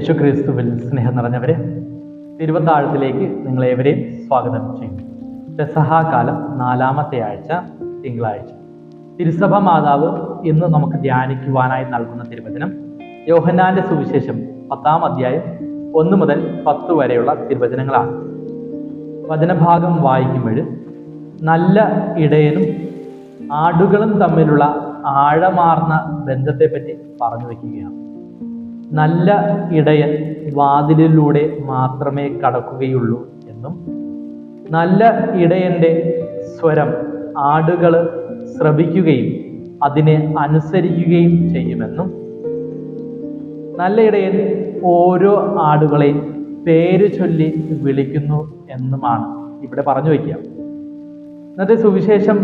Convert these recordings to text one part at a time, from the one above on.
യേശു ക്രിസ്തുവിൽ സ്നേഹം നിറഞ്ഞവരെ, തിരുവത്താഴത്തിലേക്ക് നിങ്ങളേവരെയും സ്വാഗതം ചെയ്യുന്നു. പെസഹാകാലം 4-ാമത്തെ ആഴ്ച, തിങ്കളാഴ്ച. തിരുസഭ മാതാവ് ഇന്ന് നമുക്ക് ധ്യാനിക്കുവാനായി നൽകുന്ന തിരുവചനം യോഹന്നാന്റെ സുവിശേഷം 10-ാം അധ്യായം 1 മുതൽ 10 വരെയുള്ള തിരുവചനങ്ങളാണ്. വചനഭാഗം വായിക്കുമ്പോൾ നല്ല ഇടയനും ആടുകളും തമ്മിലുള്ള ആഴമാർന്ന ബന്ധത്തെപ്പറ്റി പറഞ്ഞു വയ്ക്കുകയാണ്. നല്ല ഇടയൻ വാതിലിലൂടെ മാത്രമേ കടക്കുകയുള്ളൂ എന്നും, നല്ല ഇടയന്റെ സ്വരം ആടുകൾ ശ്രവിക്കുകയും അതിനെ അനുസരിക്കുകയും ചെയ്യുമെന്നും, നല്ല ഇടയൻ ഓരോ ആടുകളെയും പേര് ചൊല്ലി വിളിക്കുന്നു എന്നുമാണ് ഇവിടെ പറഞ്ഞു വയ്ക്കുക. ഇന്നത്തെ സുവിശേഷം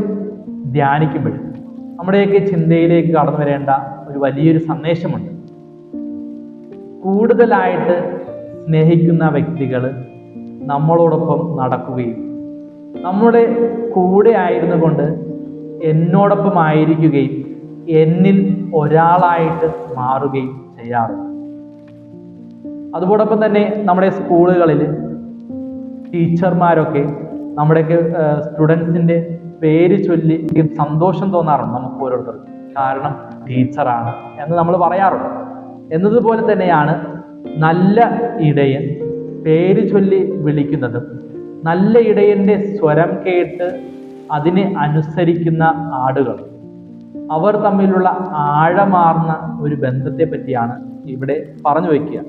ധ്യാനിക്കുമ്പോൾ നമ്മുടെയൊക്കെ ചിന്തയിലേക്ക് കടന്നു വരേണ്ട ഒരു വലിയൊരു സന്ദേശമുണ്ട്. കൂടുതലായിട്ട് സ്നേഹിക്കുന്ന വ്യക്തികൾ നമ്മളോടൊപ്പം നടക്കുകയും നമ്മുടെ കൂടെ ആയിരുന്നു കൊണ്ട് എന്നോടൊപ്പം ആയിരിക്കുകയും എന്നിൽ ഒരാളായിട്ട് മാറുകയും ചെയ്യാറുണ്ട്. അതോടൊപ്പം തന്നെ നമ്മുടെ സ്കൂളുകളിൽ ടീച്ചർമാരൊക്കെ നമ്മുടെയൊക്കെ സ്റ്റുഡൻസിൻ്റെ പേര് ചൊല്ലി സന്തോഷം തോന്നാറുണ്ട് നമുക്ക് ഓരോരുത്തർക്കും. കാരണം ടീച്ചറാണ് എന്ന് നമ്മൾ പറയാറുണ്ട്. എന്നതുപോലെ തന്നെയാണ് നല്ല ഇടയൻ പേര് ചൊല്ലി വിളിക്കുന്നതും നല്ല ഇടയന്റെ സ്വരം കേട്ട് അതിനെ അനുസരിക്കുന്ന ആടുകൾ. അവർ തമ്മിലുള്ള ആഴമാർന്ന ഒരു ബന്ധത്തെ പറ്റിയാണ് ഇവിടെ പറഞ്ഞു വയ്ക്കുക.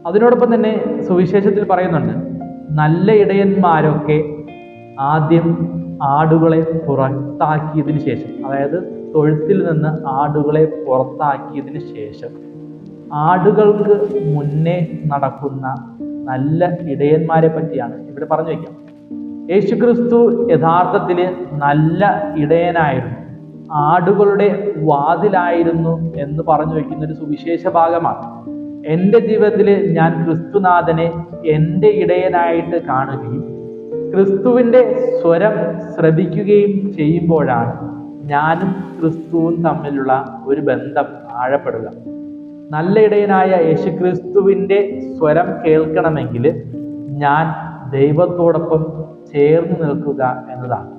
അതിനോടൊപ്പം തന്നെ സുവിശേഷത്തിൽ പറയുന്നുണ്ട്, നല്ല ഇടയന്മാരൊക്കെ ആദ്യം ആടുകളെ പുറത്താക്കിയതിന് ശേഷം, അതായത് തൊഴുത്തിൽ നിന്ന് ആടുകളെ പുറത്താക്കിയതിന് ശേഷം ആടുകൾക്ക് മുന്നേ നടക്കുന്ന നല്ല ഇടയന്മാരെ പറ്റിയാണ് ഇവിടെ പറഞ്ഞു വയ്ക്കാം. യേശുക്രിസ്തു യഥാർത്ഥത്തിൽ നല്ല ഇടയനായിരുന്നു, ആടുകളുടെ വാതിലായിരുന്നു എന്ന് പറഞ്ഞു വയ്ക്കുന്ന ഒരു സുവിശേഷ ഭാഗമാണ്. എൻ്റെ ജീവിതത്തിൽ ഞാൻ ക്രിസ്തുനാഥനെ എൻ്റെ ഇടയനായിട്ട് കാണുകയും ക്രിസ്തുവിൻ്റെ സ്വരം ശ്രവിക്കുകയും ചെയ്യുമ്പോഴാണ് ഞാനും ക്രിസ്തുവും തമ്മിലുള്ള ഒരു ബന്ധം ആഴപ്പെടുക. നല്ല ഇടയനായ യേശുക്രിസ്തുവിൻ്റെ സ്വരം കേൾക്കണമെങ്കിൽ ഞാൻ ദൈവത്തോടൊപ്പം ചേർന്ന് നിൽക്കുക എന്നതാണ്.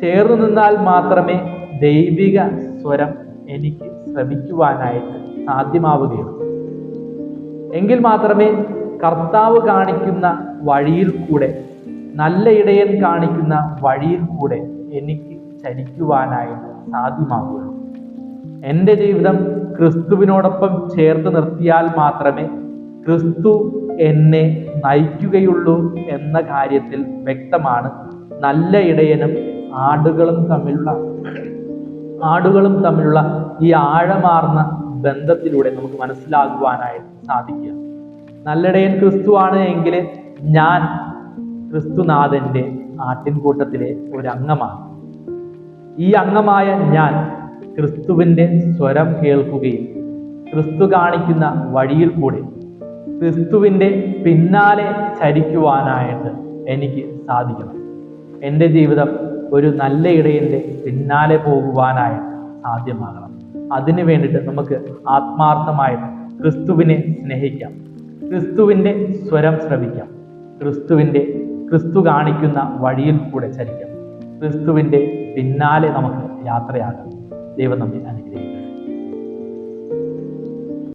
ചേർന്ന് നിന്നാൽ മാത്രമേ ദൈവിക സ്വരം എനിക്ക് ശ്രവിക്കുവാനായിട്ട് സാധ്യമാവുകയുള്ളൂ. എങ്കിൽ മാത്രമേ കർത്താവ് കാണിക്കുന്ന വഴിയിൽ കൂടെ, നല്ല ഇടയൻ കാണിക്കുന്ന വഴിയിൽ കൂടെ എനിക്ക് ചലിക്കുവാനായിട്ട് സാധ്യമാവുകയുള്ളൂ. എൻ്റെ ജീവിതം ക്രിസ്തുവിനോടൊപ്പം ചേർത്ത് നിർത്തിയാൽ മാത്രമേ ക്രിസ്തു എന്നെ നയിക്കുകയുള്ളൂ എന്ന കാര്യത്തിൽ വ്യക്തമാണ് നല്ല ഇടയനും ആടുകളും തമ്മിലുള്ള ഈ ആഴമാർന്ന ബന്ധത്തിലൂടെ നമുക്ക് മനസ്സിലാകുവാനായിട്ട് സാധിക്കുക. നല്ലിടയൻ ക്രിസ്തുവാണ് എങ്കിൽ ഞാൻ ക്രിസ്തുനാഥന്റെ ആട്ടിൻകൂട്ടത്തിലെ ഒരംഗമാണ്. ഈ അംഗമായ ഞാൻ ക്രിസ്തുവിൻ്റെ സ്വരം കേൾക്കുകയും ക്രിസ്തു കാണിക്കുന്ന വഴിയിൽ കൂടെ ക്രിസ്തുവിൻ്റെ പിന്നാലെ ചരിക്കുവാനായിട്ട് എനിക്ക് സാധിക്കണം. എൻ്റെ ജീവിതം ഒരു നല്ല ഇടയൻ്റെ പിന്നാലെ പോകുവാനായിട്ട് സാധ്യമാകണം. അതിനു വേണ്ടിയിട്ട് നമുക്ക് ആത്മാർത്ഥമായിട്ട് ക്രിസ്തുവിനെ സ്നേഹിക്കാം, ക്രിസ്തുവിൻ്റെ സ്വരം ശ്രവിക്കാം, ക്രിസ്തു കാണിക്കുന്ന വഴിയിൽ കൂടെ ചരിക്കാം, ക്രിസ്തുവിൻ്റെ പിന്നാലെ നമുക്ക് യാത്രയാകാം. ദൈവം നമ്മെ അനുഗ്രഹിക്കും.